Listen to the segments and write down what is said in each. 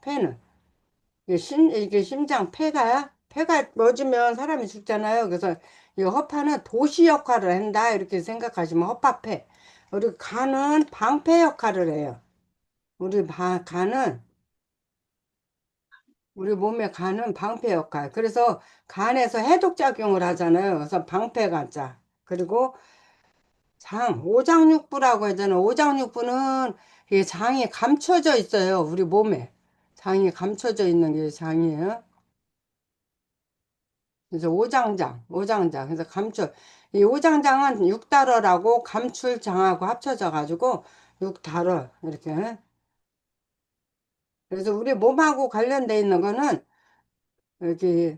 폐는. 이게 심장 폐가 멎으면 사람이 죽잖아요. 그래서 이 허파는 도시 역할을 한다. 이렇게 생각하시면 허파폐. 우리 간은 방패 역할을 해요. 간은, 우리 몸의 간은 방패 역할. 그래서 간에서 해독작용을 하잖아요. 그래서 방패가 자. 그리고 오장육부라고 하잖아요. 오장육부는 이 장이 감춰져 있어요. 우리 몸에. 장이 감춰져 있는 게 장이에요. 그래서 오장장. 그래서 이 오장장은 육달어라고 감출장하고 합쳐져 가지고 육달어 이렇게. 그래서 우리 몸하고 관련돼 있는 거는 여기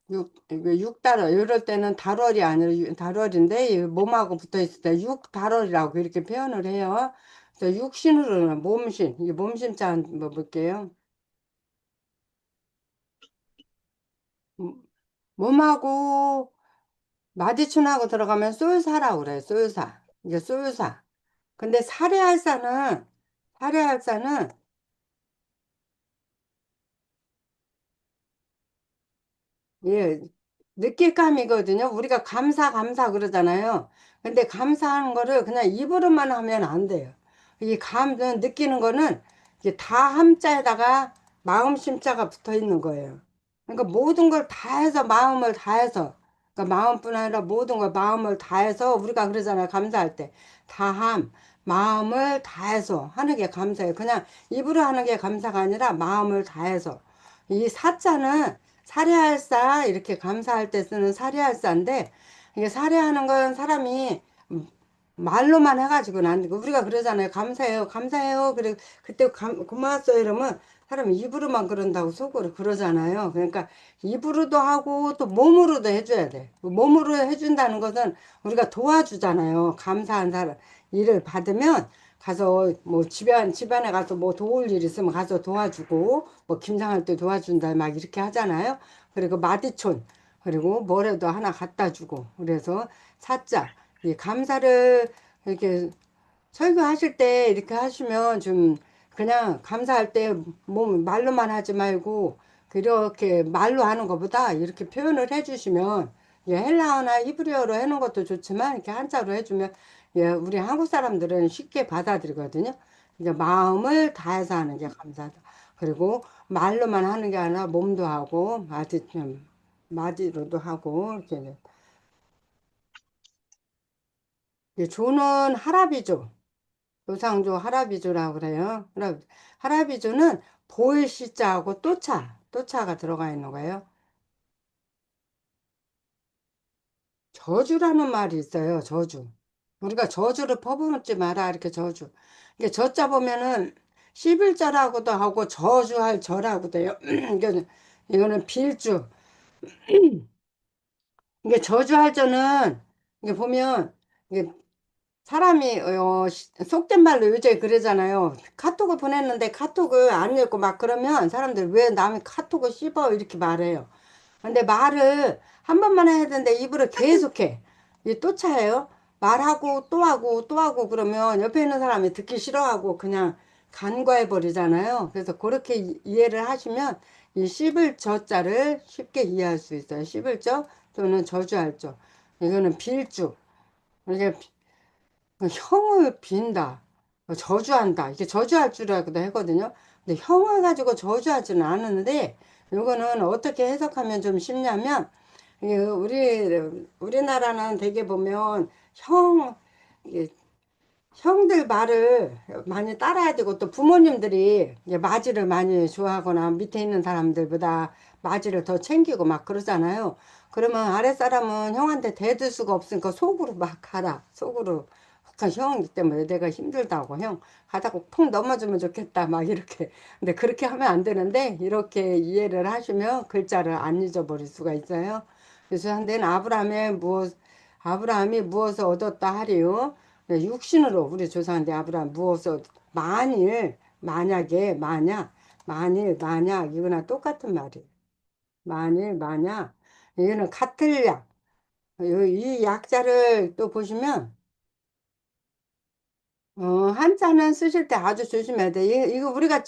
이거 육달어. 이럴 때는 달월이 아니라 달월인데 이 몸하고 붙어 있을 때 육달월이라고 이렇게 표현을 해요. 그래서 육신으로는 몸신. 이게 몸신자 한번 볼게요. 음, 몸하고 마디춘하고 들어가면 쏠사라고 그래요. 쏠사. 이게 쏠사. 근데 살해할사는 예, 느낄감이거든요. 우리가 감사 그러잖아요. 근데 감사하는 거를 그냥 입으로만 하면 안 돼요. 이 감은 느끼는 거는 이게 다 함자에다가 마음 심자가 붙어 있는 거예요. 그러니까 모든 걸 다 해서 마음을 다해서 그러니까 마음뿐 아니라 모든 걸 마음을 다해서 우리가 그러잖아요. 감사할 때 다함 마음을 다해서 하는 게 감사예요. 그냥 입으로 하는 게 감사가 아니라 마음을 다해서 이 사자는 살해할사 이렇게 감사할 때 쓰는 살해할사인데 이게 살해하는 건 사람이 말로만 해가지고는 안 되고 우리가 그러잖아요. 감사해요. 그래 그때 고마웠어요 이러면 사람이 입으로만 그런다고 속으로 그러잖아요. 그러니까 입으로도 하고 또 몸으로도 해줘야 돼. 몸으로 해준다는 것은 우리가 도와주잖아요. 감사한 사람 일을 받으면 가서 뭐 집안에 가서 뭐 도울 일 있으면 가서 도와주고 뭐 김장할 때 도와준다 막 이렇게 하잖아요. 그리고 마디촌 그리고 뭐라도 하나 갖다 주고 그래서 사자 이 감사를 이렇게 설교하실 때 이렇게 하시면 좀 그냥 감사할 때 몸 말로만 하지 말고 그렇게 말로 하는 것보다 이렇게 표현을 해주시면 예, 헬라어나 히브리어로 해놓은 것도 좋지만 이렇게 한자로 해주면 예, 우리 한국 사람들은 쉽게 받아들이거든요. 이제 마음을 다해서 하는 게 감사하다. 그리고 말로만 하는 게 아니라 몸도 하고 마디로도 하고 이렇게 조는 하라비죠. 요상조 하라비조라고 그래요. 하라비조는 보일 시자하고 또차가 들어가 있는 거예요. 저주라는 말이 있어요. 저주. 우리가 저주를 퍼붓지 마라 이렇게 저주. 이게 저자 보면은 11자라고도 하고 저주할 저라고도 해요. 이거는 빌주. 이게 저주할 저는 이게 보면 이게 사람이 속된 말로 요새 그러잖아요. 카톡을 보냈는데 카톡을 안 읽고 막 그러면 사람들 왜 남의 카톡을 씹어 이렇게 말해요. 근데 말을 한 번만 해야 되는데 입으로 계속해. 이게 또 차예요. 말하고 또 하고 또 하고 그러면 옆에 있는 사람이 듣기 싫어하고 그냥 간과해 버리잖아요. 그래서 그렇게 이해를 하시면 이 씹을 저자를 쉽게 이해할 수 있어요. 씹을 저 또는 저주할 저. 이거는 빌주. 이게 형을 빈다. 저주한다. 이게 저주할 줄 알고도 하거든요. 근데 형을 가지고 저주하지는 않는데, 이거는 어떻게 해석하면 좀 쉽냐면, 이게 우리나라는 되게 보면 이게 형들 말을 많이 따라야 되고, 또 부모님들이 이제 맞이를 많이 좋아하거나 밑에 있는 사람들보다 맞이를 더 챙기고 막 그러잖아요. 그러면 아랫사람은 형한테 대들 수가 없으니까 속으로 막 가라. 속으로. 그 형이기 때문에 내가 힘들다고 형 가다가 폭 넘어지면 좋겠다 막 이렇게 근데 그렇게 하면 안 되는데 이렇게 이해를 하시면 글자를 안 잊어버릴 수가 있어요. 그래서 한데는 아브라함이 무엇을 얻었다 하리요. 네, 육신으로 우리 조상한테 아브라함 무엇을 만약 이거나 똑같은 말이에요. 만약 이거는 같을 약. 이 약자를 또 보시면 한자는 쓰실 때 아주 조심해야 돼. 이거 우리가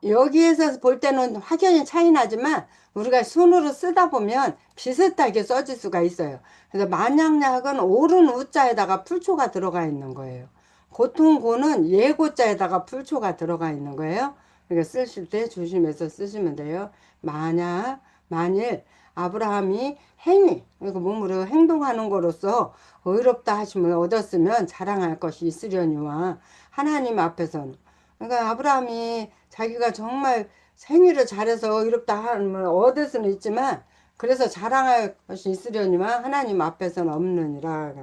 여기에서 볼 때는 확연히 차이 나지만 우리가 손으로 쓰다 보면 비슷하게 써질 수가 있어요. 그래서 만약약은 옳은 우자에다가 풀초가 들어가 있는 거예요. 고통고는 예고자에다가 풀초가 들어가 있는 거예요. 그러니까 쓰실 때 조심해서 쓰시면 돼요. 만일 아브라함이 행위, 그러니까 몸으로 행동하는 거로서 의롭다 하심을 얻었으면 자랑할 것이 있으려니와 하나님 앞에서는, 그러니까 아브라함이 자기가 정말 생일을 잘해서 의롭다 함을 얻을 수는 있지만 그래서 자랑할 것이 있으려니와 하나님 앞에서는 없느니라.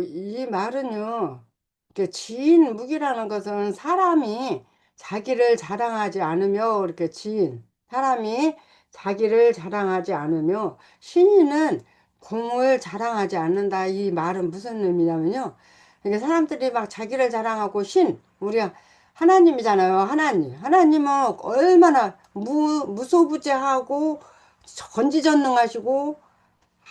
이 말은요, 이렇게 지인 무기라는 것은 사람이 자기를 자랑하지 않으며, 이렇게 사람이 자기를 자랑하지 않으며, 신인은 공을 자랑하지 않는다. 이 말은 무슨 의미냐면요. 이게 사람들이 막 자기를 자랑하고 우리가 하나님이잖아요. 하나님은 얼마나 무소부재하고 전지전능하시고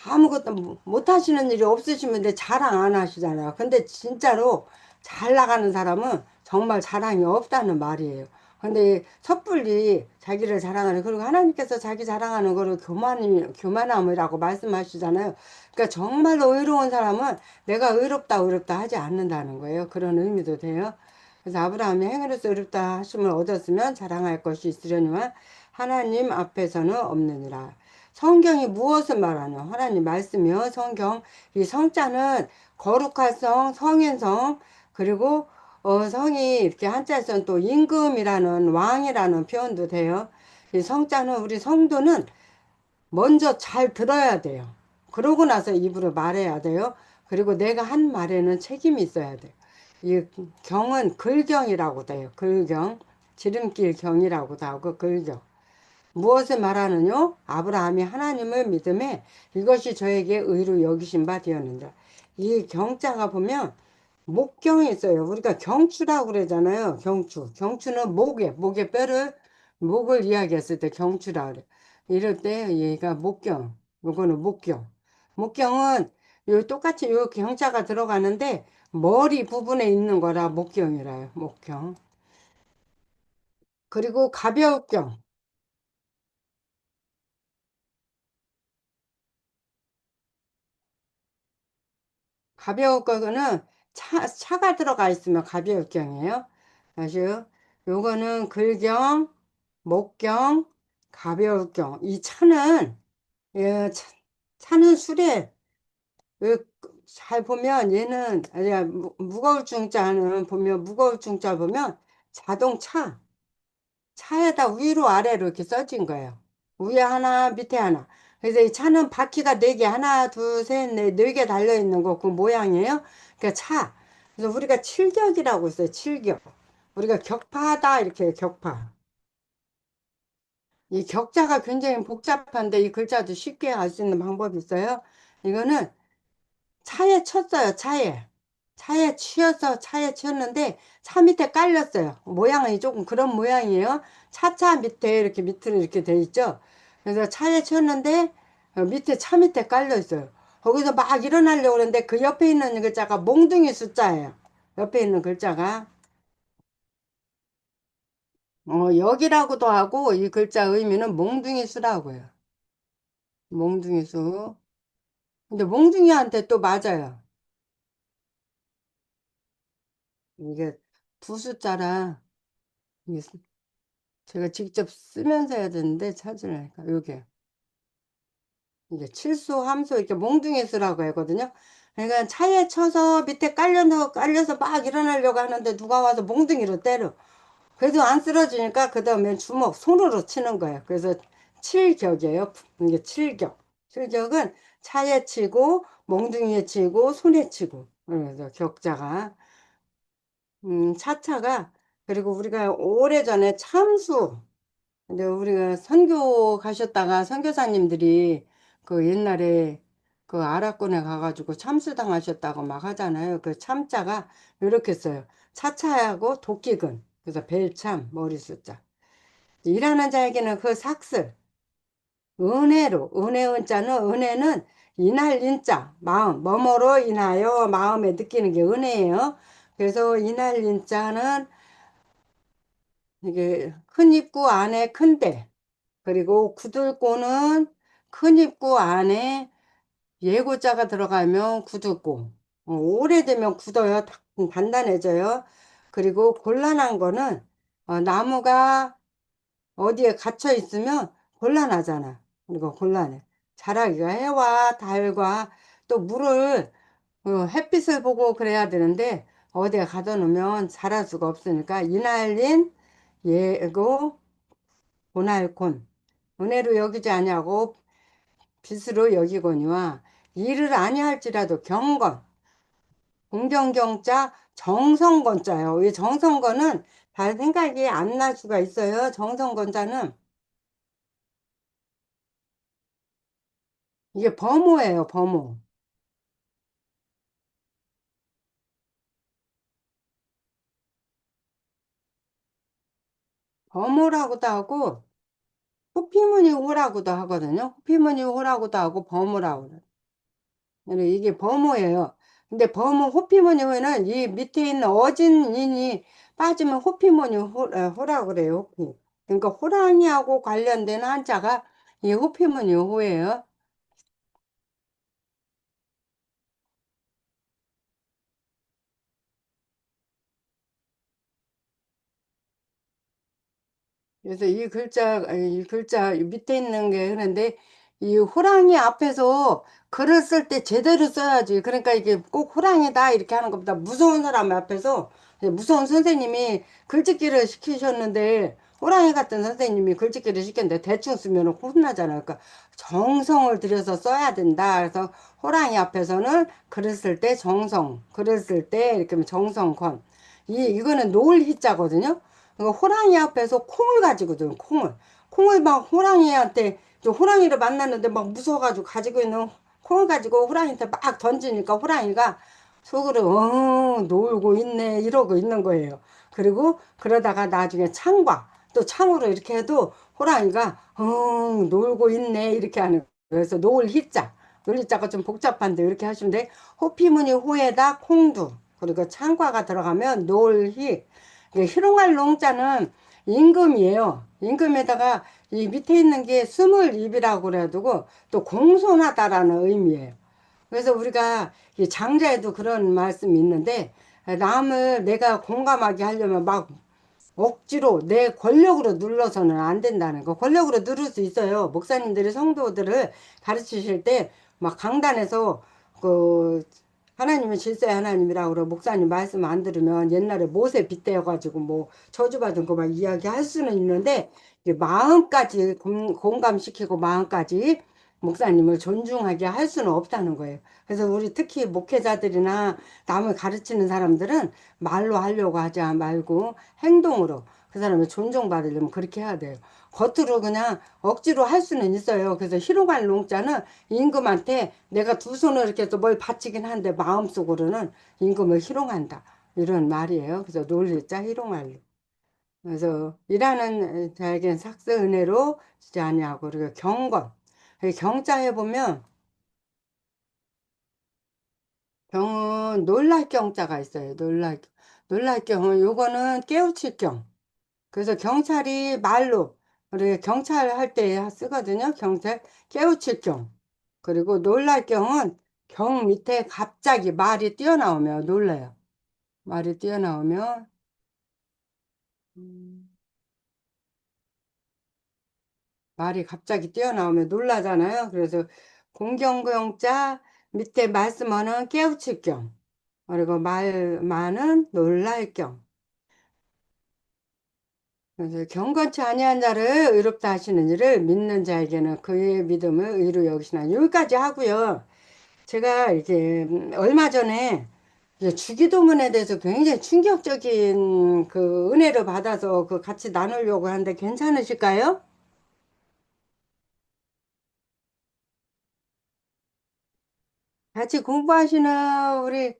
아무것도 못 하시는 일이 없으시면 자랑 안 하시잖아요. 근데 진짜로 잘 나가는 사람은 정말 자랑이 없다는 말이에요. 근데 섣불리 자기를 자랑하는, 그리고 하나님께서 자기 자랑하는 거를 교만함이라고 말씀하시잖아요. 그러니까 정말로 의로운 사람은 내가 의롭다 하지 않는다는 거예요. 그런 의미도 돼요. 그래서 아브라함이 행위로서 의롭다 하심을 얻었으면 자랑할 것이 있으려니와 하나님 앞에서는 없느니라. 성경이 무엇을 말하냐? 하나님 말씀이요. 성경. 이 성자는 거룩한 성, 성인성, 그리고 성이 이렇게 한자에서는 또 임금이라는 왕이라는 표현도 돼요. 이 성자는 우리 성도는 먼저 잘 들어야 돼요. 그러고 나서 입으로 말해야 돼요. 그리고 내가 한 말에는 책임이 있어야 돼요. 이 경은 글경이라고 돼요. 글경. 지름길 경이라고도 하고 글경. 무엇을 말하느뇨? 아브라함이 하나님을 믿음에 이것이 저에게 의로 여기신 바 되었느니라. 이 경자가 보면 목경이 있어요. 우리가 경추라고 그러잖아요. 경추. 경추는 목의 뼈를, 목을 이야기했을 때 경추라 그래. 이럴 때 얘가 목경. 요거는 목경. 목경은 요 똑같이 요 경자가 들어가는데 머리 부분에 있는 거라 목경이라요. 목경. 그리고 가벼울경. 가벼울 거는 차가 들어가 있으면 가벼울 경이에요. 아시요? 요거는 글경, 목경, 가벼울 경. 이 차는, 예, 차는 술에, 잘 보면 얘는, 아니, 무거울 중자는 보면, 무거울 중자 보면 자동차, 차에다 위로 아래로 이렇게 써진 거예요. 위에 하나, 밑에 하나. 그래서 이 차는 바퀴가 네 개, 하나, 둘, 셋, 넷, 네 개 달려 있는 거, 그 모양이에요. 그러니까 차. 그래서 우리가 칠격이라고 있어요. 칠격. 우리가 격파하다, 이렇게 격파. 이 격자가 굉장히 복잡한데 이 글자도 쉽게 알 수 있는 방법이 있어요. 이거는 차에 쳤어요. 차에 치여서 차에 치였는데 차 밑에 깔렸어요. 모양이 조금 그런 모양이에요. 차차 밑에 이렇게 밑으로 이렇게 돼 있죠. 그래서 차에 쳤는데 밑에 차 밑에 깔려 있어요. 거기서 막 일어나려고 그러는데 그 옆에 있는 글자가 몽둥이 숫자예요. 옆에 있는 글자가 여기라고도 하고 이 글자 의미는 몽둥이 수라고요. 몽둥이 수. 근데 몽둥이한테 또 맞아요. 이게 두 숫자라 이게 제가 직접 쓰면서 해야 되는데 찾으려니까 요게 이게 칠수, 함수 이렇게 몽둥이 수라고 하거든요. 그러니까 차에 쳐서 밑에 깔려서 막 일어나려고 하는데 누가 와서 몽둥이로 때려. 그래도 안 쓰러지니까 그 다음에 주먹 손으로 치는 거예요. 그래서 칠격이에요. 이게 칠격. 칠격은 차에 치고 몽둥이에 치고 손에 치고 그래서 격자가 차차가 그리고 우리가 오래전에 참수 근데 우리가 선교 가셨다가 선교사님들이 그 옛날에 그 아랍권에 가가지고 참수당 하셨다고 막 하잖아요. 그 참자가 이렇게 써요. 차차하고 도끼근. 그래서 벨참, 머리 숫자. 일하는 자에게는 그 삭슬, 은혜로, 은혜 은자는 은혜는 인할 인자, 마음, 뭐뭐로 인하여 마음에 느끼는 게 은혜예요. 그래서 인할 인자는 이게 큰 입구 안에 큰데, 그리고 구들고는 큰 입구 안에 예고자가 들어가면 굳고 오래되면 굳어요. 단단해져요. 그리고 곤란한 거는 나무가 어디에 갇혀 있으면 곤란하잖아. 그리고 곤란해. 자라기가 해와 달과 또 물을 햇빛을 보고 그래야 되는데 어디에 가둬놓으면 자랄 수가 없으니까 이날린 예고 고날콘 은혜로 여기지 아니하고 빛으로 여기거니와 이를 아니할지라도 경건 공경경자 정성건자요. 이 정성건은 잘 생각이 안 날 수가 있어요. 정성건자는 이게 범호예요. 범호. 범호라고도 하고 호피무늬 호라고도 하거든요. 호피무늬 호라고도 하고 범호라고 그래요. 근데 이게 범호예요. 근데 범호 호피무늬 호는 이 밑에 있는 어진 인이 빠지면 호피무늬 호라고 그래요. 호피. 그러니까 호랑이하고 관련된 한자가 이 호피무늬 호예요. 그래서 이 글자 밑에 있는 게 그런데 이 호랑이 앞에서 글을 쓸 때 제대로 써야지. 그러니까 이게 꼭 호랑이다 이렇게 하는 것보다 무서운 사람 앞에서 무서운 선생님이 글짓기를 시키셨는데 호랑이 같은 선생님이 글짓기를 시켰는데 대충 쓰면 혼나잖아요. 그러니까 정성을 들여서 써야 된다. 그래서 호랑이 앞에서는 글을 쓸 때 정성, 글을 쓸 때 이렇게 하면 정성권. 이거는 노을 희자거든요. 호랑이 앞에서 콩을 가지거든, 콩을. 콩을 막 호랑이한테, 저 호랑이를 만났는데 막 무서워가지고 가지고 있는 콩을 가지고 호랑이한테 막 던지니까 호랑이가 속으로, 놀고 있네, 이러고 있는 거예요. 그리고 그러다가 나중에 창과, 또 창으로 이렇게 해도 호랑이가, 놀고 있네, 이렇게 하는 거예요. 그래서 놀 희자. 놀 희자가 좀 복잡한데 이렇게 하시면 돼. 호피무늬 호에다 콩두. 그리고 창과가 들어가면 놀희. 희롱할 농자는 임금이에요. 임금에다가 이 밑에 있는 게 스물 입이라고 그래가지고 또 공손하다라는 의미예요. 그래서 우리가 이 장자에도 그런 말씀이 있는데 남을 내가 공감하게 하려면 막 억지로 내 권력으로 눌러서는 안 된다는 거. 권력으로 누를 수 있어요. 목사님들이 성도들을 가르치실 때 막 강단에서 그 하나님은 질서의 하나님이라고 그러고 목사님 말씀 안 들으면 옛날에 못에 빗대어가지고 뭐 저주받은 거 막 이야기할 수는 있는데 마음까지 공감시키고 마음까지 목사님을 존중하게 할 수는 없다는 거예요. 그래서 우리 특히 목회자들이나 남을 가르치는 사람들은 말로 하려고 하지 말고 행동으로 그 사람을 존중받으려면 그렇게 해야 돼요. 겉으로 그냥 억지로 할 수는 있어요. 그래서 희롱할 농자는 임금한테 내가 두 손을 이렇게 해서 뭘 바치긴 한데 마음속으로는 임금을 희롱한다. 이런 말이에요. 그래서 놀리자 희롱할. 그래서 일하는 자에겐 삭스 은혜로 주지 아니하고 그리고 경건. 경자에 보면 경은 놀랄 경자가 있어요. 놀랄 경은 요거는 깨우칠 경. 그래서 경찰이 말로 우리 경찰 할 때 쓰거든요. 경찰 깨우칠 경. 그리고 놀랄 경은 경 밑에 갑자기 말이 뛰어나오면 놀라요. 말이 뛰어나오면 음, 말이 갑자기 뛰어나오면 놀라잖아요. 그래서 공경경자 밑에 말씀하는 깨우칠 경. 그리고 말만은 놀랄 경. 그래서 경건치 아니한 자를 의롭다 하시는 이를 믿는 자에게는 그의 믿음을 의로 여기시나. 여기까지 하고요. 제가 이제 얼마 전에 이제 주기도문에 대해서 굉장히 충격적인 그 은혜를 받아서 그 같이 나누려고 하는데 괜찮으실까요? 같이 공부하시는 우리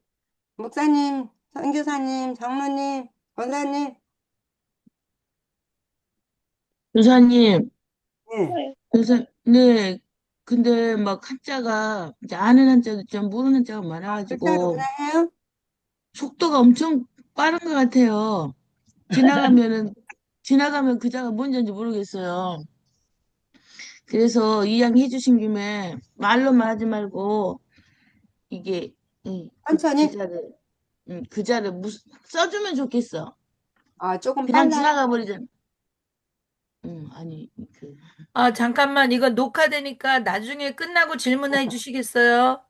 목사님, 선교사님, 장로님, 권사님. 교사님, 네. 네. 근데 막 한자가 이제 아는 한자도 좀 모르는 한자가 글자로 많아가지고 그냥 해요? 속도가 엄청 빠른 것 같아요. 지나가면은 지나가면 그 자가 뭔지 모르겠어요. 그래서 이왕해 주신 김에 말로만 하지 말고 이게 그 천천히? 자를 그 자를 써주면 좋겠어. 아, 조금 그냥 빨라요? 지나가 버리잖아. 아니 아, 잠깐만. 이거 녹화되니까 나중에 끝나고 질문해 주시겠어요?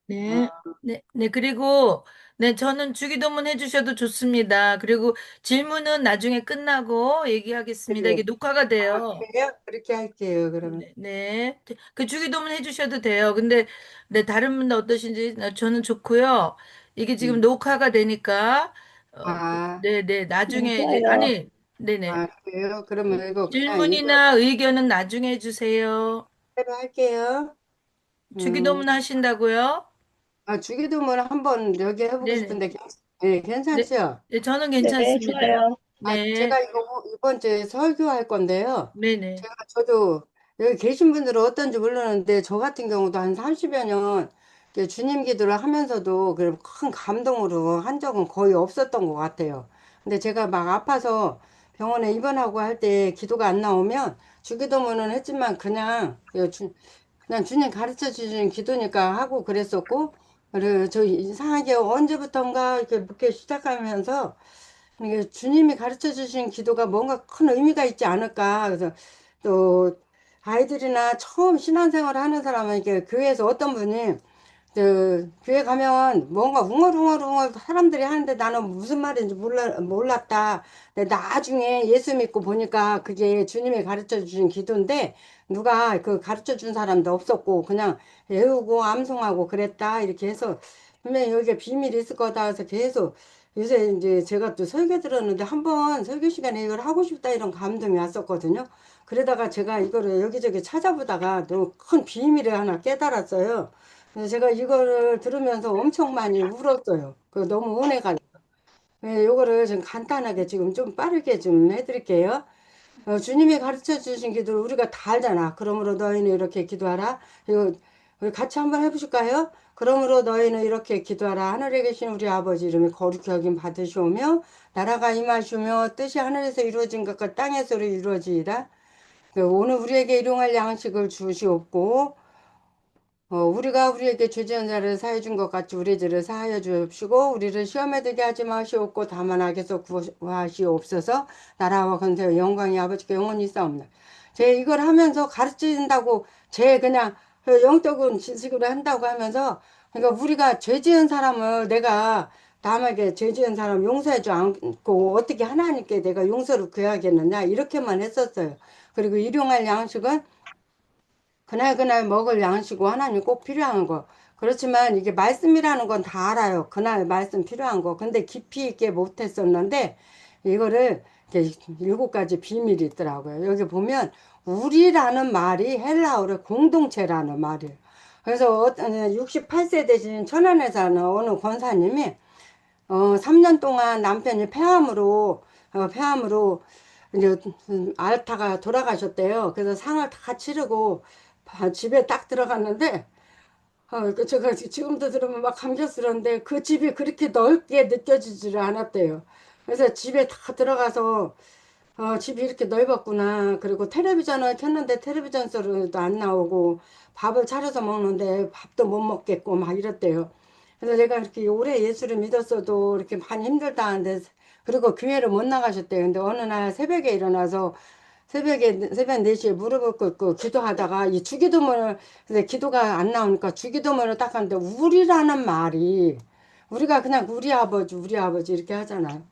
네. 아, 네, 네. 그리고, 네, 저는 주기도문 해 주셔도 좋습니다. 그리고 질문은 나중에 끝나고 얘기하겠습니다. 이게 그래요. 녹화가 아, 돼요. 그래요? 그렇게 할게요, 그러면. 네, 네. 그 주기도문 해 주셔도 돼요. 근데, 네, 다른 분들 어떠신지 저는 좋고요. 이게 지금 음. 녹화가 되니까, 아, 네, 네. 네, 나중에 이제, 좋아요. 아니, 네네. 아, 그래요? 그러면 이거 그냥 이거 질문이나 의견은 나중에 해주세요. 대로 할게요. 음, 주기도문 하신다고요? 아, 주기도문 한번 여기 해보고 네네. 싶은데, 네, 네, 괜찮죠? 네, 저는 네, 괜찮습니다. 좋아요. 아, 네, 제가 이번 주에 설교할 건데요. 네네. 저도 여기 계신 분들은 어떤지 모르는데, 저 같은 경우도 한 30여 년 이렇게 주님 기도를 하면서도 그런 큰 감동으로 한 적은 거의 없었던 것 같아요. 근데 제가 막 아파서 병원에 입원하고 할 때 기도가 안 나오면 주기도문은 했지만 그냥 주님 가르쳐 주신 기도니까 하고 그랬었고, 그리고 저 이상하게 언제부턴가 이렇게 묻기 시작하면서 이게 주님이 가르쳐 주신 기도가 뭔가 큰 의미가 있지 않을까. 그래서 또 아이들이나 처음 신앙생활을 하는 사람은 이렇게 교회에서 어떤 분이 교회 가면 뭔가 웅얼웅얼웅얼 사람들이 하는데 나는 무슨 말인지 몰랐다. 근데 나중에 예수 믿고 보니까 그게 주님이 가르쳐 주신 기도인데 누가 그 가르쳐 준 사람도 없었고 그냥 외우고 암송하고 그랬다. 이렇게 해서 분명히 여기에 비밀이 있을 거다 해서 계속 요새 이제 제가 또 설교 들었는데 한번 설교 시간에 이걸 하고 싶다 이런 감동이 왔었거든요. 그러다가 제가 이거를 여기저기 찾아보다가 또 큰 비밀을 하나 깨달았어요. 그래서 제가 이거를 들으면서 엄청 많이 울었어요. 그 너무 은혜가. 네, 요거를 좀 간단하게 지금 좀 빠르게 좀 해드릴게요. 주님이 가르쳐 주신 기도를 우리가 다 알잖아. 그러므로 너희는 이렇게 기도하라. 이거 우리 같이 한번 해보실까요? 그러므로 너희는 이렇게 기도하라. 하늘에 계신 우리 아버지 이름이 거룩히 여김 받으시오며 나라가 임하시오며 뜻이 하늘에서 이루어진 것과 땅에서 이루어지이다. 오늘 우리에게 일용할 양식을 주시옵고 우리가 우리에게 죄지은 자를 사해 준 것 같이 우리 죄를 사하여 주옵시고 우리를 시험에 들게 하지 마시옵고 다만 악에서 구하시옵소서. 나라와 권세와 영광이 아버지께 영원히 있사옵나제 이걸 하면서 가르친다고 제 그냥 그 영적인 지식으로 한다고 하면서 그러니까 우리가 죄 지은 사람을 내가 남에게 죄 지은 사람 용서해 주 않고 어떻게 하나님께 내가 용서를 구해야겠느냐 이렇게만 했었어요. 그리고 일용할 양식은 그날 먹을 양식고 하나님 꼭 필요한 거. 그렇지만 이게 말씀이라는 건 다 알아요. 그날 말씀 필요한 거. 근데 깊이 있게 못했었는데 이거를 이렇게 7가지 비밀이 있더라고요. 여기 보면 우리라는 말이 헬라어로 공동체라는 말이에요. 그래서 68세 되신 천안에 사는 어느 권사님이 3년 동안 남편이 폐암으로 이제 앓다가 돌아가셨대요. 그래서 상을 다 치르고 집에 딱 들어갔는데 제가 지금도 들으면 막 감격스러운데 그 집이 그렇게 넓게 느껴지지를 않았대요. 그래서 집에 다 들어가서 집이 이렇게 넓었구나. 그리고 텔레비전을 켰는데 텔레비전 소리도 안 나오고 밥을 차려서 먹는데 밥도 못 먹겠고 막 이랬대요. 그래서 내가 이렇게 오래 예수를 믿었어도 이렇게 많이 힘들다 하는데 그리고 교회를 못 나가셨대요. 근데 어느 날 새벽에 일어나서 새벽 4시에 무릎을 꿇고 기도하다가 이 주기도문을 근데 기도가 안 나오니까 주기도문을 딱 하는데 우리라는 말이 우리가 그냥 우리 아버지 이렇게 하잖아요.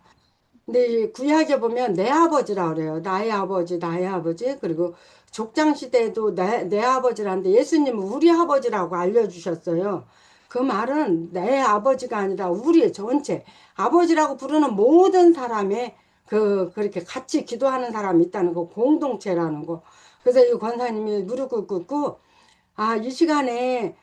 근데 이 구약에 보면 내 아버지라 그래요. 나의 아버지, 나의 아버지. 그리고 족장 시대에도 내 아버지라는데 예수님은 우리 아버지라고 알려주셨어요. 그 말은 내 아버지가 아니라 우리 전체 아버지라고 부르는 모든 사람의 그렇게 같이 기도하는 사람이 있다는 거, 공동체라는 거. 그래서 이 권사님이 무릎을 꿇고 아, 이 시간에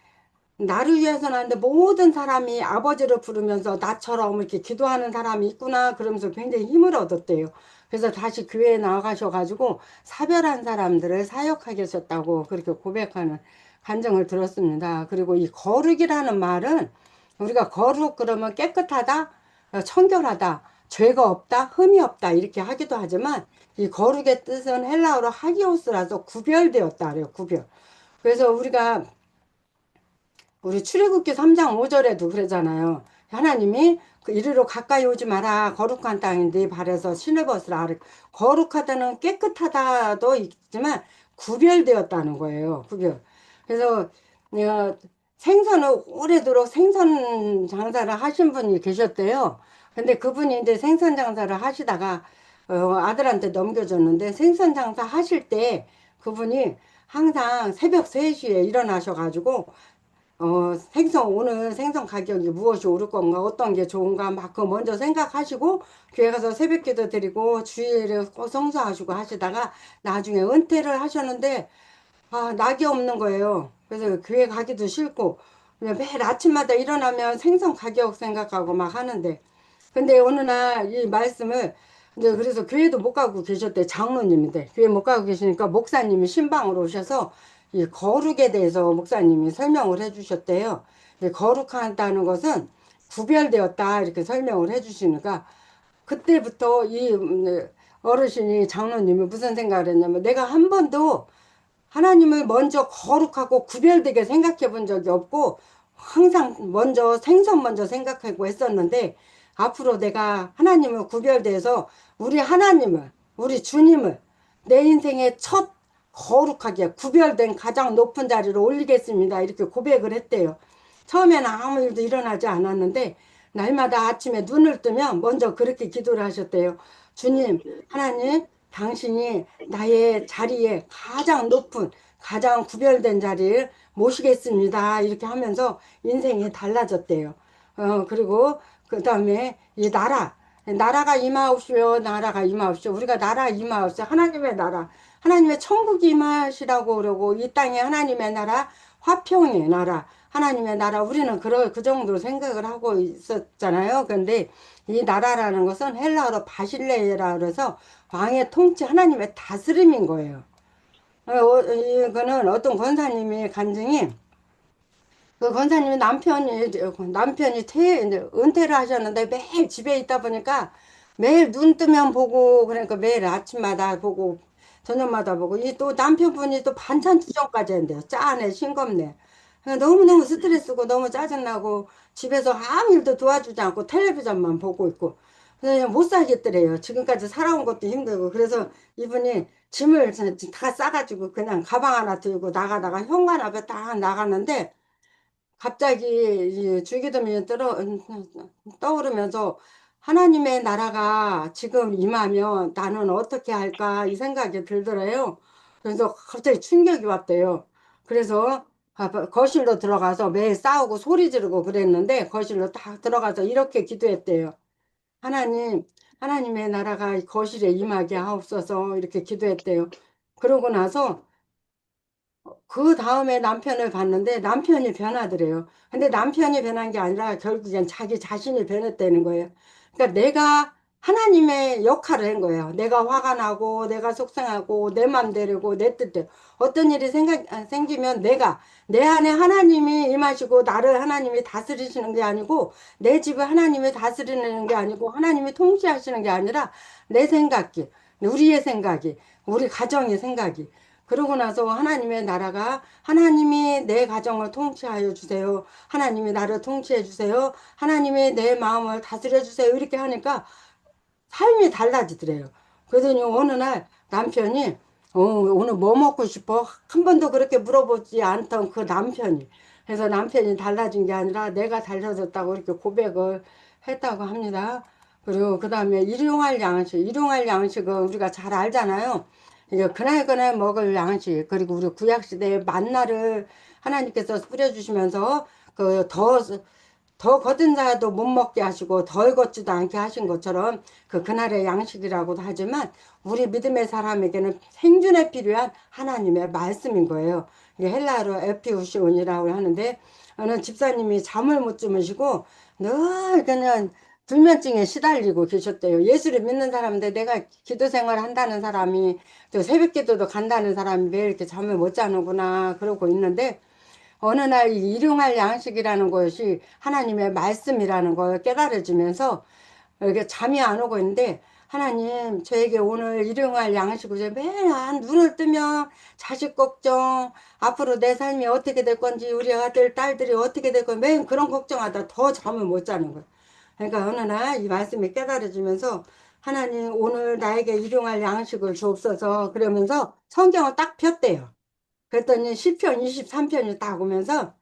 나를 위해서는 안 돼. 모든 사람이 아버지를 부르면서 나처럼 이렇게 기도하는 사람이 있구나. 그러면서 굉장히 힘을 얻었대요. 그래서 다시 교회에 나가셔가지고 사별한 사람들을 사역하게 하셨다고 그렇게 고백하는 간증을 들었습니다. 그리고 이 거룩이라는 말은 우리가 거룩 그러면 깨끗하다, 청결하다, 죄가 없다, 흠이 없다 이렇게 하기도 하지만 이 거룩의 뜻은 헬라어로 하기오스라서 구별되었다 그래요. 구별. 그래서 우리 출애굽기 3장 5절에도 그러잖아요. 하나님이 그 이리로 가까이 오지 마라. 거룩한 땅인데 발에서 신을 벗으라. 거룩하다는 깨끗하다도 있지만 구별되었다는 거예요. 구별. 그래서 생선을 오래도록 생선 장사를 하신 분이 계셨대요. 근데 그분이 이제 생선 장사를 하시다가 아들한테 넘겨줬는데 생선 장사 하실 때 그분이 항상 새벽 3시에 일어나셔가지고 오늘 생선 가격이 무엇이 오를 건가, 어떤 게 좋은가, 막 그 먼저 생각하시고, 교회 가서 새벽 기도 드리고, 주일에 꼭 성수하시고 하시다가, 나중에 은퇴를 하셨는데, 아, 낙이 없는 거예요. 그래서 교회 가기도 싫고, 그냥 매일 아침마다 일어나면 생선 가격 생각하고 막 하는데, 근데 어느 날 이 말씀을 이제 그래서 교회도 못 가고 계셨대 장로님인데 교회 못 가고 계시니까 목사님이 신방으로 오셔서 이 거룩에 대해서 목사님이 설명을 해주셨대요. 이 거룩하다는 것은 구별되었다 이렇게 설명을 해주시니까 그때부터 이 어르신이 장로님이 무슨 생각을 했냐면 내가 한 번도 하나님을 먼저 거룩하고 구별되게 생각해 본 적이 없고 항상 먼저 생선 먼저 생각하고 했었는데 앞으로 내가 하나님을 구별돼서 우리 하나님을 우리 주님을 내 인생의 첫 거룩하게 구별된 가장 높은 자리로 올리겠습니다. 이렇게 고백을 했대요. 처음에는 아무 일도 일어나지 않았는데 날마다 아침에 눈을 뜨면 먼저 그렇게 기도를 하셨대요. 주님, 하나님, 당신이 나의 자리에 가장 높은, 가장 구별된 자리를 모시겠습니다. 이렇게 하면서 인생이 달라졌대요. 그리고 그 다음에 이 나라가 임하옵시오, 나라가 임하옵시오. 우리가 나라 임하옵시오. 하나님의 나라, 하나님의 천국이 임하시라고 그러고 이 땅에 하나님의 나라, 화평의 나라, 하나님의 나라. 우리는 그 정도로 생각을 하고 있었잖아요. 근데 이 나라라는 것은 헬라어로 바실레라 그래서 왕의 통치, 하나님의 다스림인 거예요. 이거는 어떤 권사님이 간증이 그 권사님이 남편이 이제 은퇴를 하셨는데 매일 집에 있다 보니까 매일 눈 뜨면 보고 그러니까 매일 아침마다 보고 저녁마다 보고 이 또 남편분이 또 반찬 투정까지 한대요. 짜네 싱겁네. 너무너무 스트레스고 너무 짜증나고 집에서 아무 일도 도와주지 않고 텔레비전만 보고 있고 그냥 못 살겠더래요. 지금까지 살아온 것도 힘들고 그래서 이분이 짐을 다 싸가지고 그냥 가방 하나 들고 나가다가 현관 앞에 딱 나가는데 갑자기 이 줄기둥이 떠오르면서 하나님의 나라가 지금 임하면 나는 어떻게 할까 이 생각이 들더래요. 그래서 갑자기 충격이 왔대요. 그래서 거실로 들어가서 매일 싸우고 소리 지르고 그랬는데 거실로 딱 들어가서 이렇게 기도했대요. 하나님, 하나님의 나라가 이 거실에 임하게 하옵소서 이렇게 기도했대요. 그러고 나서 그 다음에 남편을 봤는데 남편이 변하더래요. 근데 남편이 변한 게 아니라 결국엔 자기 자신이 변했다는 거예요. 그러니까 내가 하나님의 역할을 한 거예요. 내가 화가 나고 내가 속상하고 내 맘대로고 내 뜻대로 어떤 일이 생기면 내 안에 하나님이 임하시고 나를 하나님이 다스리시는 게 아니고 내 집을 하나님이 다스리는 게 아니고 하나님이 통치하시는 게 아니라 내 생각이 우리의 생각이 우리 가정의 생각이 그러고 나서 하나님의 나라가 하나님이 내 가정을 통치하여 주세요. 하나님이 나를 통치해 주세요. 하나님이 내 마음을 다스려 주세요. 이렇게 하니까 삶이 달라지더래요. 그러더니 어느 날 남편이 오늘 뭐 먹고 싶어? 한 번도 그렇게 물어보지 않던 그 남편이 그래서 남편이 달라진 게 아니라 내가 달라졌다고 이렇게 고백을 했다고 합니다. 그리고 그 다음에 일용할 양식은 우리가 잘 알잖아요. 이게 그날 먹을 양식, 그리고 우리 구약시대에 만나를 하나님께서 뿌려주시면서 그 더 거둔 자도 못 먹게 하시고 덜 걷지도 않게 하신 것처럼 그날의 양식이라고도 하지만 우리 믿음의 사람에게는 생존에 필요한 하나님의 말씀인 거예요. 이게 헬라어로 에피우시온이라고 하는데 어느 집사님이 잠을 못 주무시고 늘 그냥 불면증에 시달리고 계셨대요. 예수를 믿는 사람인데 내가 기도 생활 한다는 사람이 또 새벽 기도도 간다는 사람이 왜 이렇게 잠을 못 자는구나 그러고 있는데 어느 날 이 일용할 양식이라는 것이 하나님의 말씀이라는 걸 깨달아지면서 이렇게 잠이 안 오고 있는데 하나님 저에게 오늘 일용할 양식을 매일 눈을 뜨면 자식 걱정 앞으로 내 삶이 어떻게 될 건지 우리 아들 딸들이 어떻게 될 건지 매일 그런 걱정하다 더 잠을 못 자는 거예요. 그러니까 어느 날 이 말씀이 깨달아지면서 하나님 오늘 나에게 일용할 양식을 주옵소서 그러면서 성경을 딱 폈대요. 그랬더니 시편 23편이 딱 오면서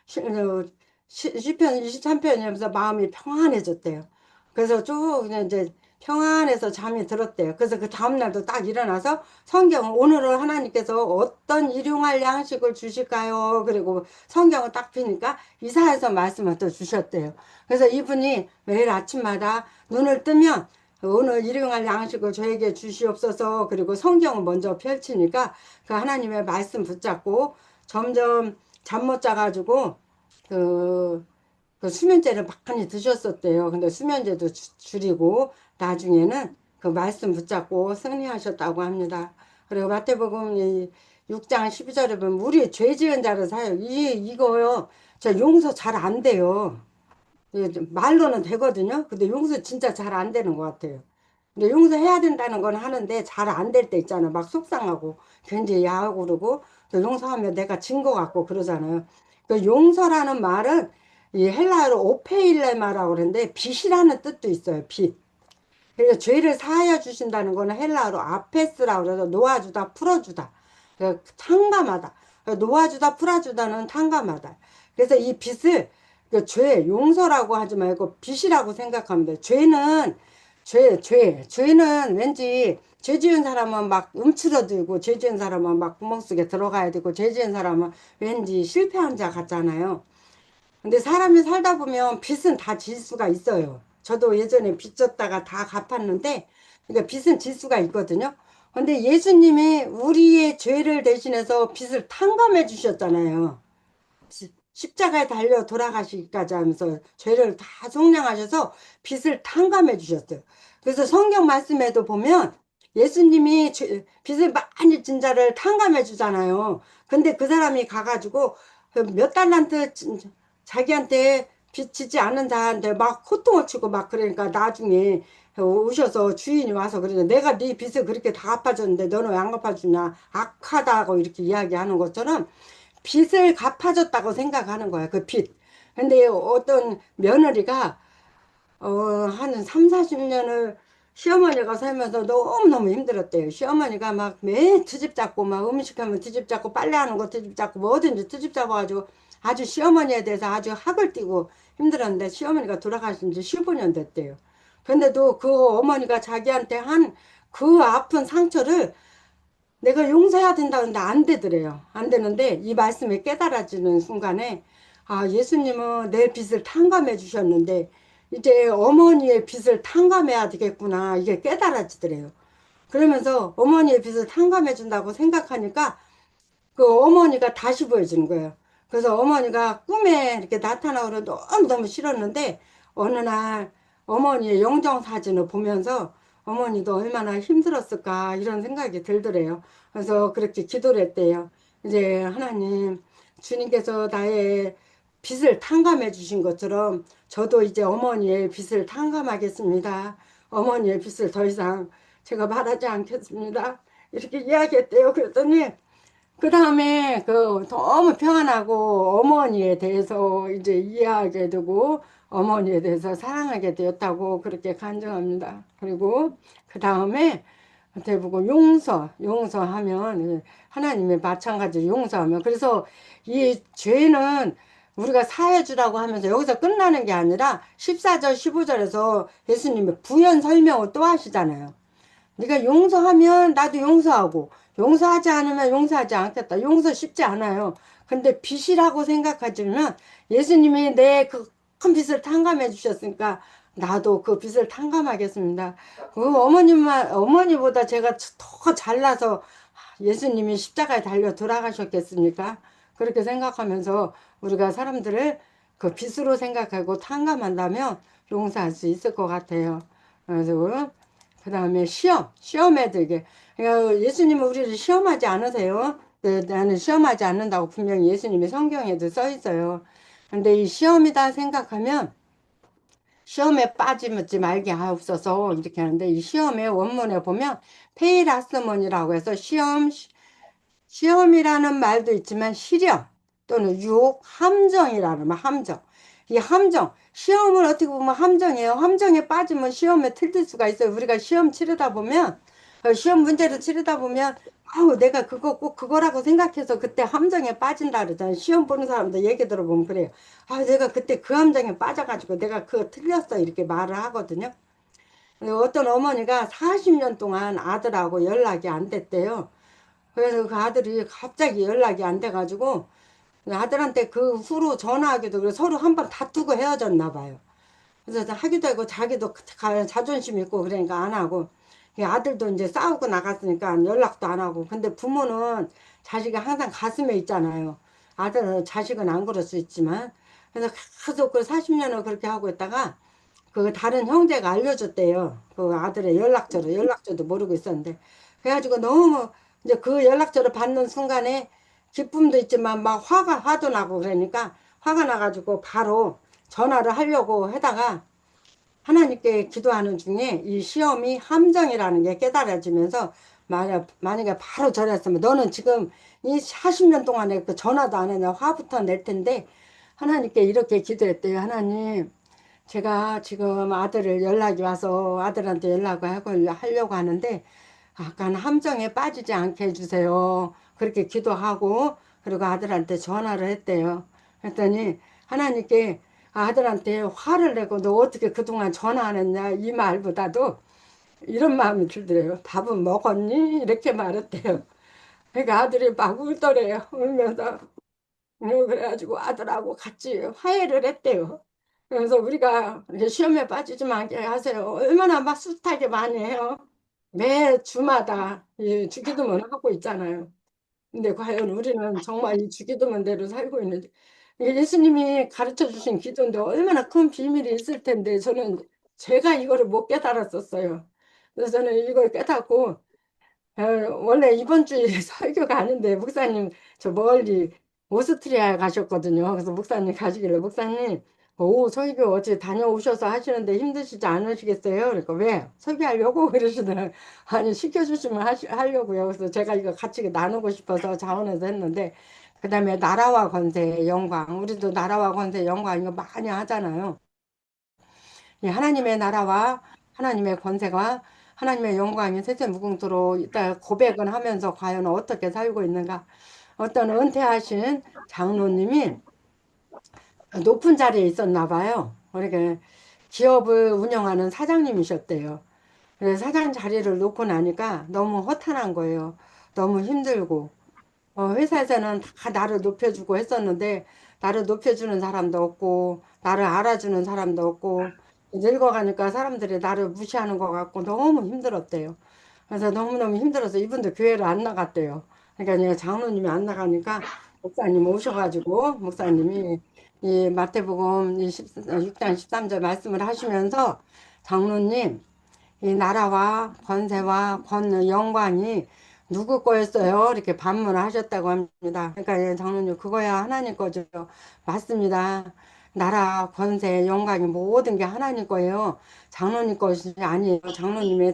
시편 23편이면서 마음이 평안해졌대요. 그래서 쭉 그냥 이제 평안해서 잠이 들었대요. 그래서 그 다음날도 딱 일어나서 성경 오늘은 하나님께서 어떤 일용할 양식을 주실까요? 그리고 성경을 딱 펴니까 이사야서 말씀을 또 주셨대요. 그래서 이분이 매일 아침마다 눈을 뜨면 오늘 일용할 양식을 저에게 주시옵소서. 그리고 성경을 먼저 펼치니까 그 하나님의 말씀 붙잡고 점점 잠 못 자가지고 그, 그 수면제를 많이 드셨었대요. 근데 수면제도 줄이고 나중에는 그 말씀 붙잡고 승리하셨다고 합니다. 그리고 마태복음 6장 12절에 보면 우리 죄 지은 자를 사요. 이거요. 저 용서 잘 안 돼요. 말로는 되거든요. 근데 용서 진짜 잘 안 되는 것 같아요. 근데 용서해야 된다는 건 하는데 잘 안 될 때 있잖아요. 막 속상하고 굉장히 야하고 그러고 또 용서하면 내가 진 것 같고 그러잖아요. 그 용서라는 말은 이 헬라어로 오페일레마라고 그러는데 빚이라는 뜻도 있어요. 빚. 그래서 죄를 사하여 주신다는 거는 헬라어로 아페스라고 그래서 놓아주다 풀어주다. 그러니까 탕감하다. 놓아주다 풀어주다는 탕감하다. 그래서 이 빚을 죄 용서라고 하지 말고 빚이라고 생각하면 돼요. 죄는 왠지 죄 지은 사람은 막 움츠러들고 죄 지은 사람은 막 구멍 속에 들어가야 되고 죄 지은 사람은 왠지 실패한 자 같잖아요. 근데 사람이 살다 보면 빚은 다 질 수가 있어요. 저도 예전에 빚 졌다가 다 갚았는데, 그러니까 빚은 질 수가 있거든요. 근데 예수님이 우리의 죄를 대신해서 빚을 탕감해 주셨잖아요. 십자가에 달려 돌아가시기까지 하면서 죄를 다 속량하셔서 빚을 탕감해 주셨어요. 그래서 성경 말씀에도 보면 예수님이 빚을 많이 진 자를 탕감해 주잖아요. 근데 그 사람이 가가지고 그몇 달란트 자기한테 빚 지지 않은 자한테 막 호통을 치고 막 그러니까 나중에 오셔서 주인이 와서 그러냐 내가 네 빚을 그렇게 다 갚아줬는데 너는 왜 안 갚아주냐 악하다고 이렇게 이야기하는 것처럼 빚을 갚아줬다고 생각하는 거야, 그 빚. 근데 어떤 며느리가, 한 3, 40년을 시어머니가 살면서 너무너무 힘들었대요. 시어머니가 막 매일 트집 잡고, 막 음식하면 트집 잡고, 빨래하는 거 트집 잡고, 뭐든지 트집 잡아가지고 아주 시어머니에 대해서 아주 학을 띠고 힘들었는데 시어머니가 돌아가신 지 15년 됐대요. 근데도 그 어머니가 자기한테 한 그 아픈 상처를 내가 용서해야 된다는데 안 되더래요. 안 되는데 이 말씀이 깨달아지는 순간에 아 예수님은 내 빚을 탕감해 주셨는데 이제 어머니의 빚을 탕감해야 되겠구나 이게 깨달아지더래요. 그러면서 어머니의 빚을 탕감해 준다고 생각하니까 그 어머니가 다시 보여주는 거예요. 그래서 어머니가 꿈에 이렇게 나타나고 너무너무 싫었는데 어느 날 어머니의 영정 사진을 보면서 어머니도 얼마나 힘들었을까 이런 생각이 들더래요. 그래서 그렇게 기도를 했대요. 이제 하나님 주님께서 나의 빚을 탕감해 주신 것처럼 저도 이제 어머니의 빚을 탕감하겠습니다. 어머니의 빚을 더 이상 제가 말하지 않겠습니다. 이렇게 이야기했대요. 그랬더니 그 다음에 그 너무 평안하고 어머니에 대해서 이제 이해하게 되고 어머니에 대해서 사랑하게 되었다고 그렇게 간증합니다. 그리고 그 다음에 대부분 용서하면 하나님의 마찬가지로 용서하면 그래서 이 죄는 우리가 사해주라고 하면서 여기서 끝나는 게 아니라 14절, 15절에서 예수님이 부연 설명을 또 하시잖아요. 네가 용서하면 나도 용서하고 용서하지 않으면 용서하지 않겠다. 용서 쉽지 않아요. 근데 빚이라고 생각하지만 예수님이 내 그 큰 빚을 탕감해 주셨으니까 나도 그 빚을 탕감하겠습니다. 그 어머니보다 제가 더 잘나서 예수님이 십자가에 달려 돌아가셨겠습니까? 그렇게 생각하면서 우리가 사람들을 그 빚으로 생각하고 탕감한다면 용서할 수 있을 것 같아요. 그래서 그 다음에 시험에도 이게 그러니까 예수님은 우리를 시험하지 않으세요. 네, 나는 시험하지 않는다고 분명히 예수님이 성경에도 써 있어요. 근데 이 시험이다 생각하면 시험에 빠지지 말게 하옵소서 이렇게 하는데 이 시험의 원문에 보면 페이라스몬이라고 해서 시험이라는 말도 있지만 시련 또는 유혹, 함정이라는 말, 함정. 이 함정, 시험을 어떻게 보면 함정이에요. 함정에 빠지면 시험에 틀릴 수가 있어요. 우리가 시험 치르다 보면, 시험 문제를 치르다 보면, 아우, 내가 그거 꼭 그거라고 생각해서 그때 함정에 빠진다 그러잖아요. 시험 보는 사람들 얘기 들어보면 그래요. 아, 내가 그때 그 함정에 빠져가지고 내가 그거 틀렸어. 이렇게 말을 하거든요. 근데 어떤 어머니가 40년 동안 아들하고 연락이 안 됐대요. 그래서 그 아들이 갑자기 연락이 안 돼가지고 아들한테 그 후로 전화하기도 그래 서로 한 번 다투고 헤어졌나 봐요. 그래서 하기도 하고 자기도 자존심 있고 그러니까 안 하고 이 아들도 이제 싸우고 나갔으니까 연락도 안 하고 근데 부모는 자식이 항상 가슴에 있잖아요. 아들은 자식은 안 그럴 수 있지만 그래서 계속 그 40년을 그렇게 하고 있다가 그 다른 형제가 알려줬대요. 그 아들의 연락처도 모르고 있었는데. 그래가지고 너무 이제 그 연락처를 받는 순간에 기쁨도 있지만 막 화도 나고 그러니까 화가 나가지고 바로 전화를 하려고 하다가 하나님께 기도하는 중에 이 시험이 함정이라는 게 깨달아지면서 만약에 바로 전화했으면 너는 지금 이 40년 동안에 그 전화도 안 했냐 화부터 낼 텐데 하나님께 이렇게 기도했대요. 하나님 제가 지금 아들을 연락이 와서 아들한테 연락을 하려고 하는데 약간 함정에 빠지지 않게 해주세요. 그렇게 기도하고 그리고 아들한테 전화를 했대요. 그랬더니 하나님께 아들한테 화를 내고 너 어떻게 그동안 전화 안 했냐 이 말보다도 이런 마음이 들더래요. 밥은 먹었니? 이렇게 말했대요. 그러니까 아들이 막 울더래요. 울면서 그래가지고 아들하고 같이 화해를 했대요. 그래서 우리가 이제 시험에 빠지지 말게 하세요. 얼마나 막 숱하게 많이 해요. 매 주마다 이 주기도문 하고 있잖아요. 근데 과연 우리는 정말 이 주기도문대로 살고 있는지. 이게 예수님이 가르쳐 주신 기도인데 얼마나 큰 비밀이 있을 텐데 저는 제가 이거를 못 깨달았었어요. 그래서 저는 이걸 깨닫고 어, 원래 이번 주에 설교가 아닌데 목사님 저 멀리 오스트리아에 가셨거든요. 그래서 목사님 가시길래 목사님 오 설교 어제 다녀오셔서 하시는데 힘드시지 않으시겠어요? 그러니까 왜? 설교하려고 그러시더라고요. 아니 시켜주시면 하려고요. 그래서 제가 이거 같이 나누고 싶어서 자원해서 했는데 그 다음에 나라와 권세 영광 우리도 나라와 권세 영광 이거 많이 하잖아요. 이 하나님의 나라와 하나님의 권세가 하나님의 영광이 세세무궁토록 이따 고백은 하면서 과연 어떻게 살고 있는가. 어떤 은퇴하신 장로님이 높은 자리에 있었나 봐요. 그러니까 기업을 운영하는 사장님이셨대요. 그래서 사장 자리를 놓고 나니까 너무 허탄한 거예요. 너무 힘들고. 회사에서는 다 나를 높여주고 했었는데 나를 높여주는 사람도 없고 나를 알아주는 사람도 없고 늙어가니까 사람들이 나를 무시하는 것 같고 너무 힘들었대요. 그래서 너무너무 힘들어서 이분도 교회를 안 나갔대요. 그러니까 내가 장로님이 안 나가니까 목사님 오셔가지고 목사님이 이 마태복음 6장 13절 말씀을 하시면서 장로님 이 나라와 권세와 영광이 누구 거였어요? 이렇게 반문을 하셨다고 합니다. 그러니까 예, 장로님 그거야 하나님 거죠. 맞습니다. 나라, 권세, 영광이 모든 게 하나님 거예요. 장로님 것이 아니에요. 장로님이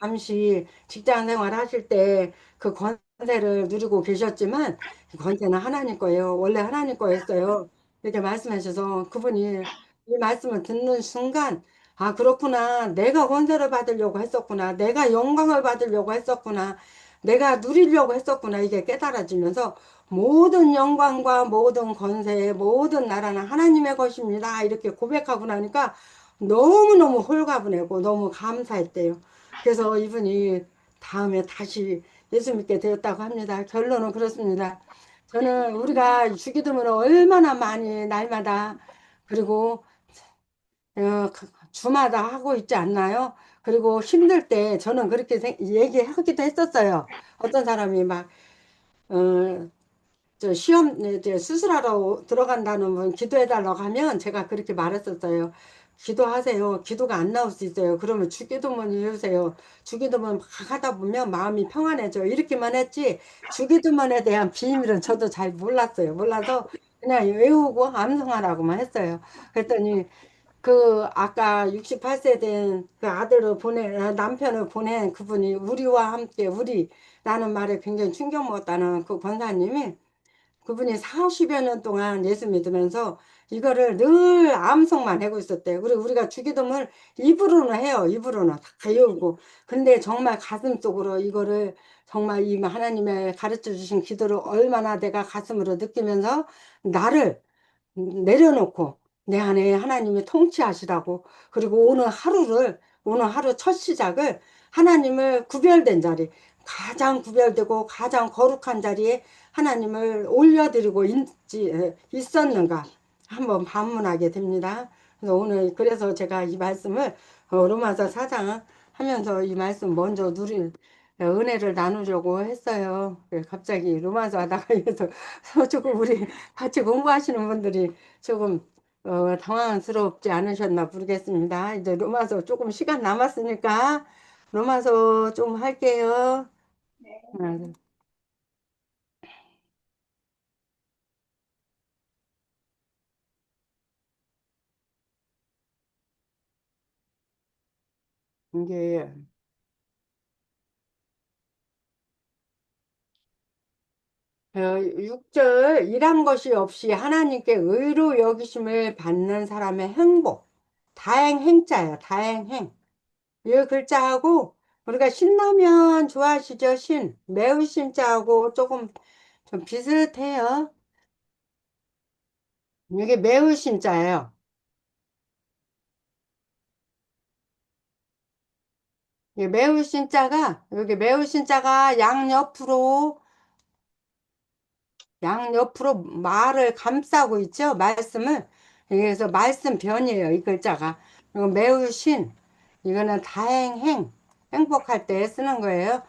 잠시 직장 생활 하실 때 그 권세를 누리고 계셨지만 그 권세는 하나님 거예요. 원래 하나님 거였어요. 이렇게 말씀하셔서 그분이 이 말씀을 듣는 순간 아, 그렇구나. 내가 권세를 받으려고 했었구나. 내가 영광을 받으려고 했었구나. 내가 누리려고 했었구나. 이게 깨달아지면서 모든 영광과 모든 권세, 모든 나라는 하나님의 것입니다. 이렇게 고백하고 나니까 너무너무 홀가분하고 너무 감사했대요. 그래서 이분이 다음에 다시 예수 믿게 되었다고 합니다. 결론은 그렇습니다. 저는 우리가 주기도면 얼마나 많이 날마다 그리고 주마다 하고 있지 않나요? 그리고 힘들 때 저는 그렇게 얘기하기도 했었어요. 어떤 사람이 막 저 시험 이제 수술하러 들어간다는 분 기도해달라고 하면 제가 그렇게 말했었어요. 기도하세요. 기도가 안 나올 수 있어요. 그러면 주기도문 해주세요. 주기도문 막 하다 보면 마음이 평안해져요. 이렇게만 했지 주기도문에 대한 비밀은 저도 잘 몰랐어요. 몰라서 그냥 외우고 암송하라고만 했어요. 그랬더니 그 아까 68세 된 그 아들을 남편을 보낸 그분이 우리와 함께 우리라는 말에 굉장히 충격 먹었다는 그 권사님이 그분이 40여 년 동안 예수 믿으면서 이거를 늘 암송만 하고 있었대요. 그리고 우리가 주기도문을 입으로는 해요. 입으로는 다 외우고. 근데 정말 가슴속으로 이거를 정말 이 하나님의 가르쳐 주신 기도를 얼마나 내가 가슴으로 느끼면서 나를 내려놓고 내 안에 하나님이 통치하시라고 그리고 오늘 하루 첫 시작을 하나님을 구별된 자리 가장 구별되고 가장 거룩한 자리에 하나님을 올려드리고 있었는가 한번 반문하게 됩니다. 그래서 오늘 그래서 제가 이 말씀을 로마서 4장 하면서 이 말씀 먼저 누릴 은혜를 나누려고 했어요. 갑자기 로마서 하다가 해서 조금 우리 같이 공부하시는 분들이 조금 당황스럽지 않으셨나 모르겠습니다. 이제 로마서 조금 시간 남았으니까 로마서 좀 할게요. 음, 이게 6절 일한 것이 없이 하나님께 의로 여기심을 받는 사람의 행복 다행행자예요. 다행행 이 글자하고 우리가 신라면 좋아하시죠? 매우 신자하고 조금 좀 비슷해요. 이게 매우 신자예요. 이게 매우 신자가 여기 매우 신자가 양옆으로 말을 감싸고 있죠. 말씀을. 그래서 말씀 변이에요. 이 글자가. 그리고 매우 이거는 다행행. 행복할 때 쓰는 거예요.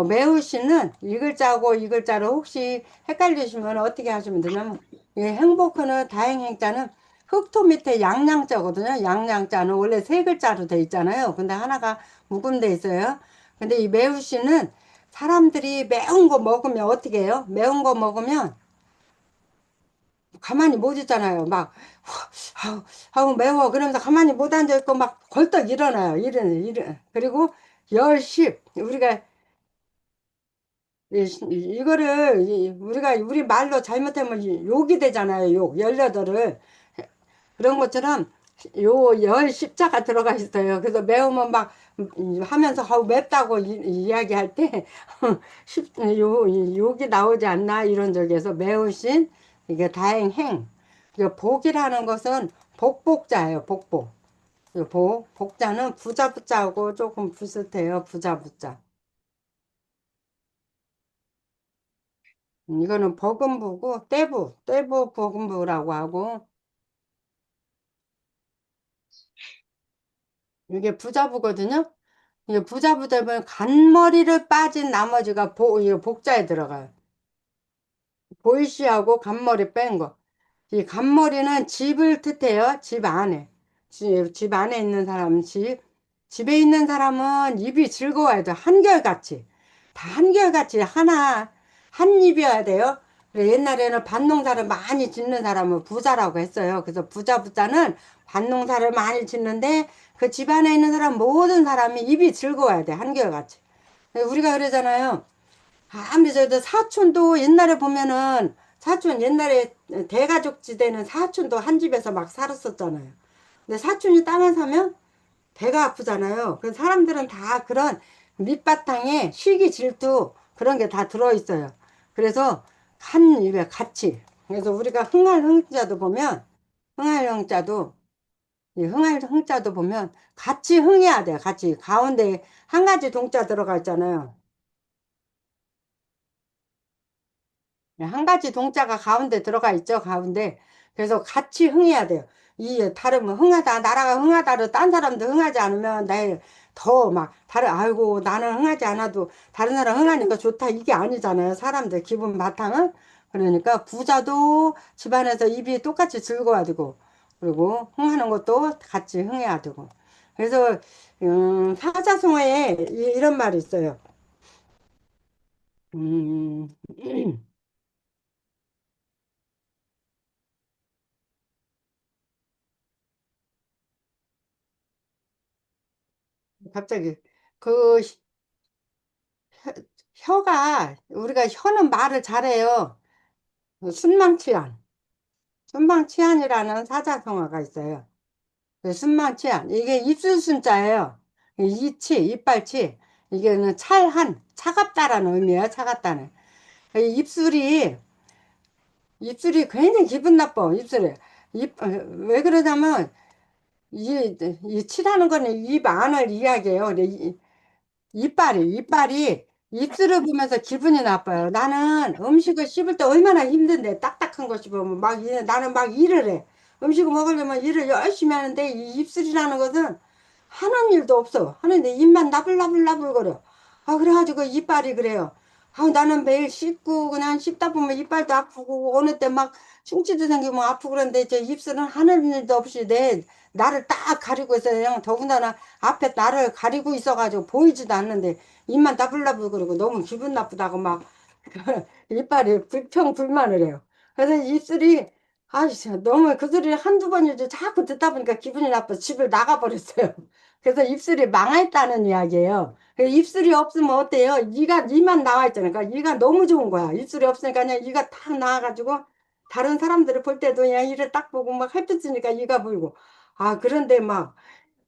매우 신은 이 글자하고 이 글자를 혹시 헷갈리시면 어떻게 하시면 되냐면, 이 행복하는 다행행자는 흑토 밑에 양양자거든요. 양양자는 원래 세 글자로 돼 있잖아요. 근데 하나가 묶음돼 있어요. 근데 이 매우 신은 사람들이 매운 거 먹으면 어떻게 해요? 매운 거 먹으면 가만히 못 있잖아요. 막, 아우, 아우, 매워. 그러면서 가만히 못 앉아있고 막 벌떡 일어나요. 그리고 열십. 우리가, 우리 말로 잘못하면 욕이 되잖아요. 욕. 18을. 그런 것처럼 열 십자가 들어가 있어요. 그래서 매우면 막 하면서 아우 맵다고 이야기할 때 욕이 나오지 않나 이런 적에서 매우신 이게 다행행. 이게 복이라는 것은 복복자예요. 복복. 복자는 부자부자하고 조금 비슷해요. 부자부자. 이거는 버금부고 떼부 버금부라고 하고 이게 부자부거든요. 이게 부자부 되면 간머리를 빠진 나머지가 이거 복자에 들어가요. 보이시하고 간머리 뺀 거. 이 간머리는 집을 뜻해요. 집 안에. 집 안에 있는 사람, 집에 있는 사람은 입이 즐거워야 돼. 한결같이. 다 한결같이 한 입이어야 돼요. 그래, 옛날에는 밭농사를 많이 짓는 사람은 부자라고 했어요. 그래서 부자는 밭농사를 많이 짓는데 그 집 안에 있는 사람 모든 사람이 입이 즐거워야 돼. 한결같이. 우리가 그러잖아요. 아무리 저도 사촌도 옛날에 보면은 사촌 옛날에 대가족 지대는 사촌도 한 집에서 막 살았었잖아요. 근데 사촌이 땅을 사면 배가 아프잖아요. 그 사람들은 다 그런 밑바탕에 시기 질투 그런 게 다 들어있어요. 그래서 한 입에 같이. 그래서 우리가 흥할 흥자도 보면, 흥할 흥자도, 이 흥할 흥자도 보면 같이 흥해야 돼요. 같이. 가운데 한 가지 동자 들어가 있잖아요. 한 가지 동자가 가운데 들어가 있죠, 가운데. 그래서 같이 흥해야 돼요. 이 다르면 흥하다, 나라가 흥하다를 딴 사람도 흥하지 않으면 나 더 막, 아이고, 나는 흥하지 않아도 다른 사람 흥하니까 좋다. 이게 아니잖아요. 사람들 기분 바탕은. 그러니까 부자도 집안에서 입이 똑같이 즐거워야 되고, 그리고 흥하는 것도 같이 흥해야 되고. 그래서, 사자성어에 이런 말이 있어요. 음, 갑자기 그 혀가 우리가 혀는 말을 잘해요. 순망치안, 순망치안이라는 사자성어가 있어요. 그 순망치안 이게 입술순자예요. 이치, 이빨치 이게는 찰한, 차갑다라는 의미예요. 차갑다는 이 입술이 굉장히 기분 나빠. 입술에 왜 그러냐면 이 치라는 거는 입 안을 이야기해요. 근데 이빨이 입술을 보면서 기분이 나빠요. 나는 음식을 씹을 때 얼마나 힘든데 딱딱한 거 씹으면 나는 막 일을 해. 음식을 먹으려면 일을 열심히 하는데 이 입술이라는 것은 하는 일도 없어. 하는데 입만 나불나불나불거려. 아, 그래가지고 이빨이 그래요. 아, 나는 매일 씹고 그냥 씹다 보면 이빨도 아프고 어느 때 막 충치도 생기면 아프고 그런데 제 입술은 하는 일도 없이 나를 딱 가리고 있어요. 그냥 더군다나 앞에 나를 가리고 있어가지고 보이지도 않는데 입만 나불나불거리고 너무 기분 나쁘다고 막 이빨이 불평불만을 해요. 그래서 입술이 아이씨 너무 그 소리를 한두 번이지 자꾸 듣다 보니까 기분이 나빠서 집을 나가버렸어요. 그래서 입술이 망했다는 이야기예요. 입술이 없으면 어때요? 이만 나와 있잖아요. 그러니까 이가 너무 좋은 거야. 입술이 없으니까 그냥 이가 탁 나와가지고 다른 사람들을 볼 때도 그냥 이를 딱 보고 막 햇빛 쬐니까 이가 보이고. 아, 그런데 막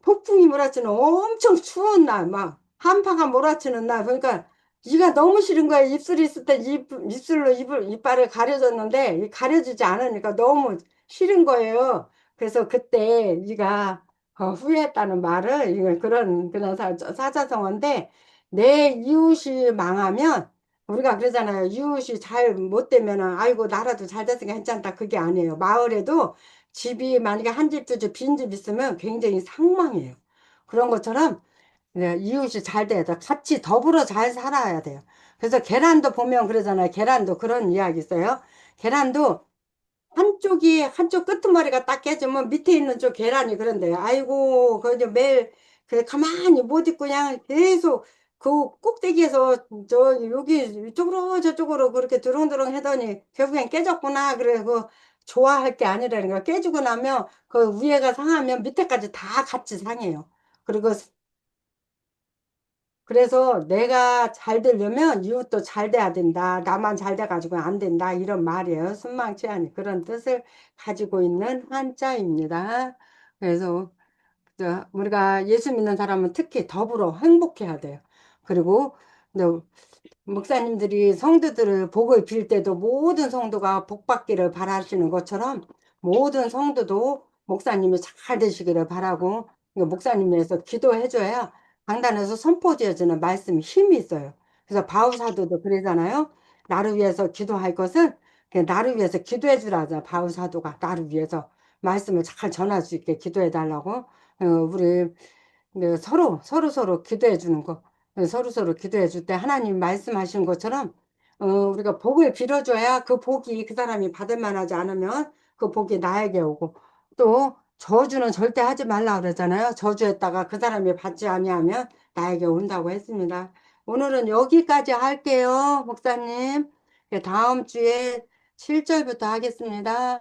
폭풍이 몰아치는 엄청 추운 날, 막 한파가 몰아치는 날, 그러니까 이가 너무 싫은 거야. 입술이 있을 때 입술로 이빨을 가려줬는데 가려주지 않으니까 너무 싫은 거예요. 그래서 그때 이가 후회했다는 말을 이건 그런 사자성어인데 내 이웃이 망하면 우리가 그러잖아요. 이웃이 잘 못 되면은 아이고 나라도 잘 됐으니까 괜찮다. 그게 아니에요. 마을에도 집이 만약에 한 집, 두 집, 빈 집 있으면 굉장히 상망해요. 그런 것처럼 네, 이웃이 잘 돼야 돼. 같이 더불어 잘 살아야 돼요. 그래서 계란도 보면 그러잖아요. 계란도 그런 이야기 있어요. 계란도 한쪽 끄트머리가 딱 깨지면 밑에 있는 쪽 계란이 그런데요. 아이고, 그 이제 매일 그 가만히 못 있고 그냥 계속 그 꼭대기에서 여기 이쪽으로 저쪽으로 그렇게 드렁드렁 하더니 결국엔 깨졌구나. 그래, 그 좋아할 게 아니라는 거야. 깨지고 나면 그 위에가 상하면 밑에까지 다 같이 상해요. 그리고 그래서 내가 잘 되려면 이웃도 잘 돼야 된다. 나만 잘 돼가지고 안 된다. 이런 말이에요. 순망치 아니 그런 뜻을 가지고 있는 한자입니다. 그래서 우리가 예수 믿는 사람은 특히 더불어 행복해야 돼요. 그리고 목사님들이 성도들을 복을 빌 때도 모든 성도가 복 받기를 바라시는 것처럼 모든 성도도 목사님이 잘 되시기를 바라고 목사님에서 기도해줘야 강단에서 선포되어지는 말씀이 힘이 있어요. 그래서 바울사도도 그러잖아요. 나를 위해서 기도할 것은 그냥 나를 위해서 기도해 주라죠. 바울사도가 나를 위해서 말씀을 잘 전할 수 있게 기도해 달라고 우리 서로 기도해 주는 거. 서로 기도해 줄 때 하나님 말씀하시는 것처럼 우리가 복을 빌어줘야 그 복이 그 사람이 받을 만하지 않으면 그 복이 나에게 오고 또 저주는 절대 하지 말라 그러잖아요. 저주했다가 그 사람이 받지 아니하면 나에게 온다고 했습니다. 오늘은 여기까지 할게요, 목사님. 다음 주에 7절부터 하겠습니다.